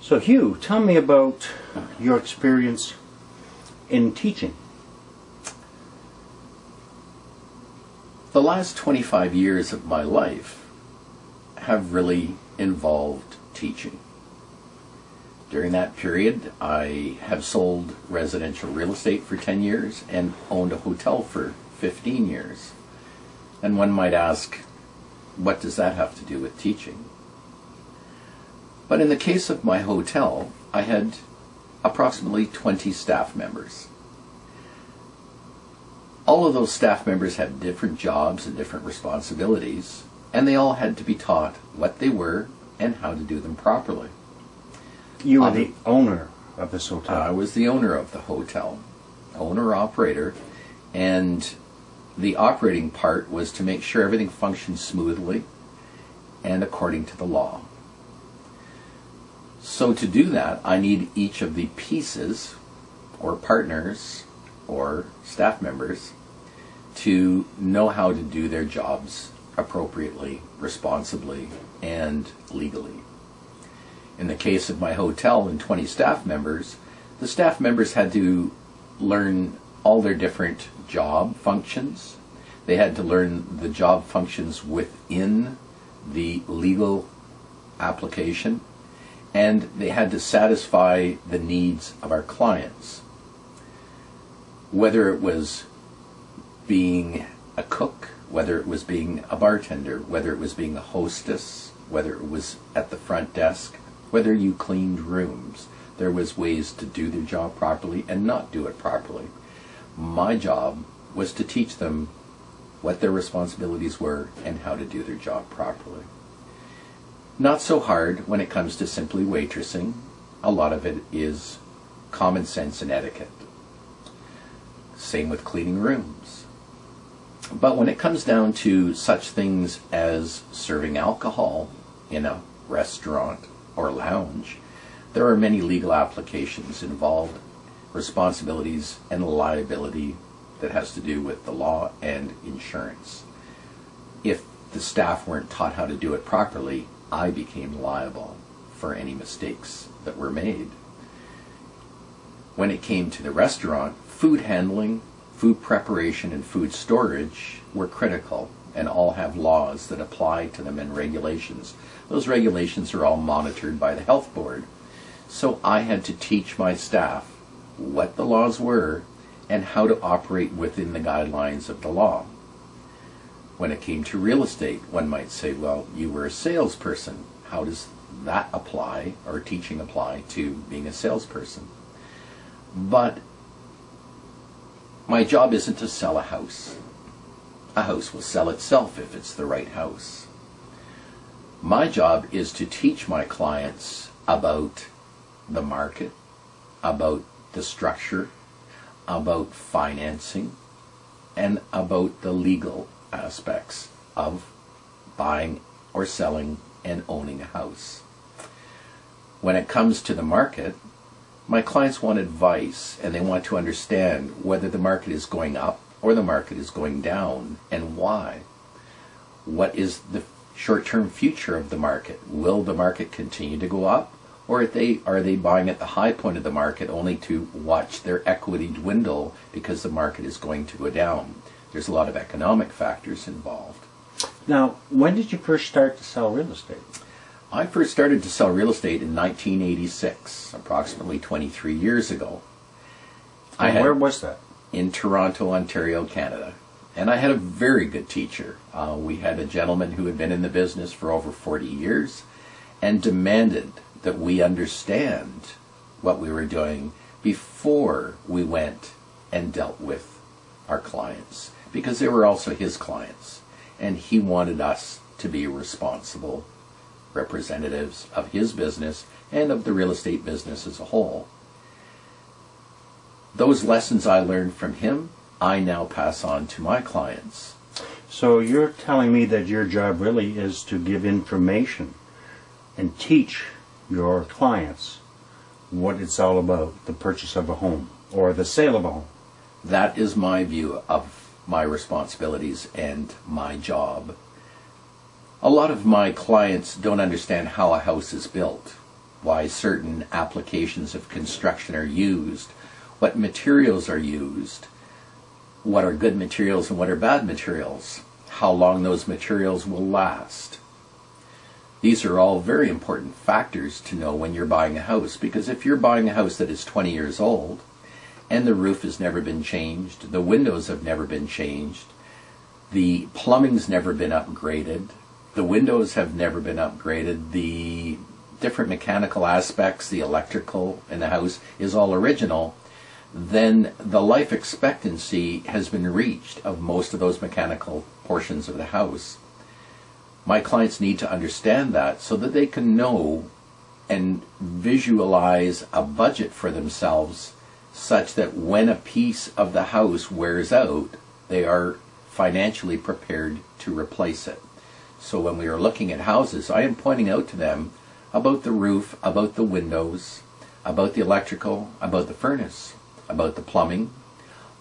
So Hugh, tell me about your experience in teaching. The last 25 years of my life have really involved teaching. During that period, I have sold residential real estate for 10 years and owned a hotel for 15 years. And one might ask, what does that have to do with teaching? But in the case of my hotel, I had approximately 20 staff members. All of those staff members had different jobs and different responsibilities, and they all had to be taught what they were and how to do them properly. You were the owner of this hotel. I was the owner of the hotel, owner-operator, and the operating part was to make sure everything functioned smoothly and according to the law. So to do that, I need each of the pieces, or partners, or staff members, to know how to do their jobs appropriately, responsibly, and legally. In the case of my hotel and 20 staff members, the staff members had to learn all their different job functions. They had to learn the job functions within the legal application, and they had to satisfy the needs of our clients. Whether it was being a cook, whether it was being a bartender, whether it was being a hostess, whether it was at the front desk, whether you cleaned rooms, there was ways to do their job properly and not do it properly. My job was to teach them what their responsibilities were and how to do their job properly. Not so hard when it comes to simply waitressing. A lot of it is common sense and etiquette. Same with cleaning rooms. But when it comes down to such things as serving alcohol in a restaurant or lounge, there are many legal applications involved, responsibilities and liability that has to do with the law and insurance. If the staff weren't taught how to do it properly, I became liable for any mistakes that were made. When it came to the restaurant, food handling, food preparation, and food storage were critical, and all have laws that apply to them and regulations. Those regulations are all monitored by the health board. So I had to teach my staff what the laws were and how to operate within the guidelines of the law. When it came to real estate, one might say, well, you were a salesperson. How does that apply, or teaching apply, to being a salesperson? But my job isn't to sell a house. A house will sell itself if it's the right house. My job is to teach my clients about the market, about the structure, about financing, and about the legal aspects of buying or selling and owning a house. When it comes to the market, my clients want advice, and they want to understand whether the market is going up or the market is going down, and why. What is the short-term future of the market? Will the market continue to go up, or are they buying at the high point of the market only to watch their equity dwindle because the market is going to go down? There's a lot of economic factors involved. Now, when did you first start to sell real estate? I first started to sell real estate in 1986, approximately 23 years ago. Where was that? In Toronto, Ontario, Canada. And I had a very good teacher. We had a gentleman who had been in the business for over 40 years and demanded that we understand what we were doing before we went and dealt with our clients, because they were also his clients, and he wanted us to be responsible representatives of his business and of the real estate business as a whole. Those lessons I learned from him, I now pass on to my clients. So you're telling me that your job really is to give information and teach your clients what it's all about, the purchase of a home or the sale of a home. That is my view of my responsibilities and my job. A lot of my clients don't understand how a house is built. why certain applications of construction are used, what materials are used, what are good materials and what are bad materials, how long those materials will last. These are all very important factors to know when you're buying a house, because if you're buying a house that is 20 years old and the roof has never been changed, the windows have never been changed, the plumbing's never been upgraded, the windows have never been upgraded, the different mechanical aspects, the electrical in the house is all original, then the life expectancy has been reached of most of those mechanical portions of the house. My clients need to understand that so that they can know and visualize a budget for themselves such that when a piece of the house wears out, they are financially prepared to replace it. So when we are looking at houses, I am pointing out to them about the roof, about the windows, about the electrical, about the furnace, about the plumbing,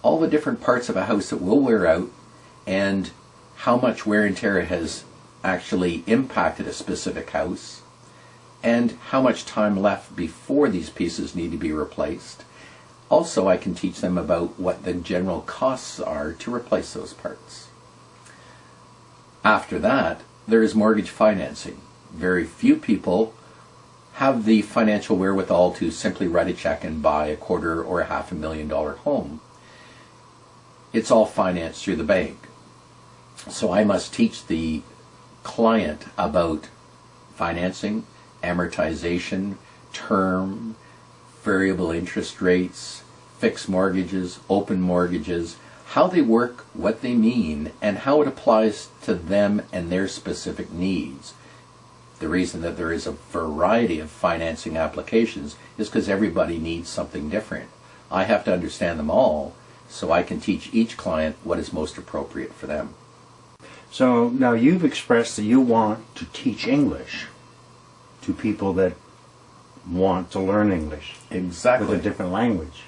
all the different parts of a house that will wear out, and how much wear and tear has actually impacted a specific house, and how much time left before these pieces need to be replaced. Also, I can teach them about what the general costs are to replace those parts. After that, there is mortgage financing. Very few people have the financial wherewithal to simply write a check and buy a $250,000 or $500,000 home. It's all financed through the bank. So I must teach the client about financing, amortization, term, variable interest rates, fixed mortgages, open mortgages, how they work, what they mean, and how it applies to them and their specific needs. The reason that there is a variety of financing applications is because everybody needs something different. I have to understand them all so I can teach each client what is most appropriate for them. So now you've expressed that you want to teach English to people that want to learn English. Exactly. With a different language.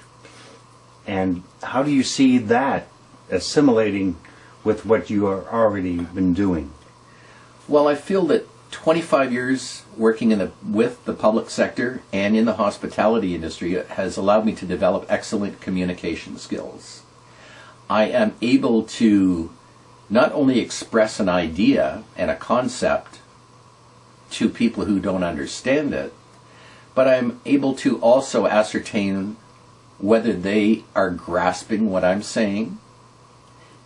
And how do you see that assimilating with what you are already been doing? Well, I feel that 25 years working with the public sector and in the hospitality industry has allowed me to develop excellent communication skills. I am able to not only express an idea and a concept to people who don't understand it, but I'm able to also ascertain whether they are grasping what I'm saying.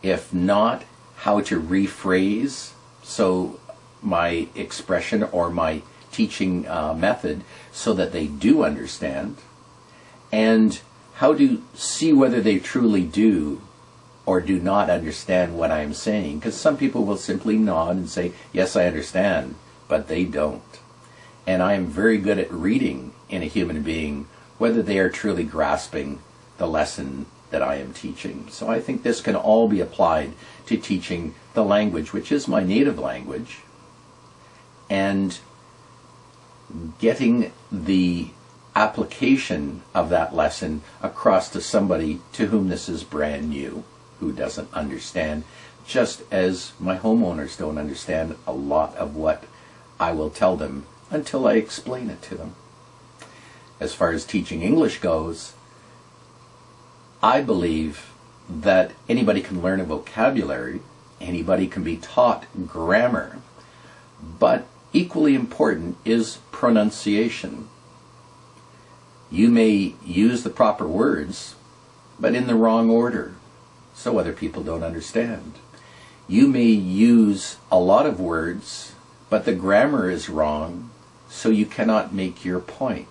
If not, how to rephrase so my expression or my teaching method so that they do understand, and how to see whether they truly do or do not understand what I'm saying, because some people will simply nod and say, yes, I understand, but they don't. And I am very good at reading in a human being whether they are truly grasping the lesson that I am teaching. So I think this can all be applied to teaching the language, which is my native language, and getting the application of that lesson across to somebody to whom this is brand new, who doesn't understand, just as my homeowners don't understand a lot of what I will tell them until I explain it to them. As far as teaching English goes, I believe that anybody can learn a vocabulary, anybody can be taught grammar, but equally important is pronunciation. You may use the proper words, but in the wrong order, so other people don't understand. You may use a lot of words, but the grammar is wrong, so you cannot make your point.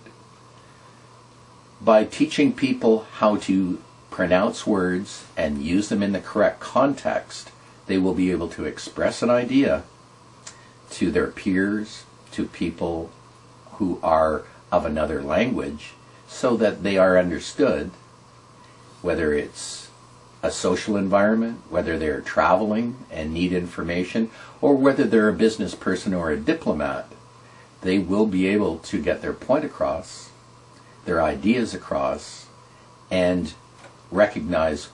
By teaching people how to pronounce words and use them in the correct context, they will be able to express an idea to their peers, to people who are of another language, so that they are understood, whether it's a social environment, whether they're traveling and need information, or whether they're a business person or a diplomat. They will be able to get their point across, their ideas across, and recognize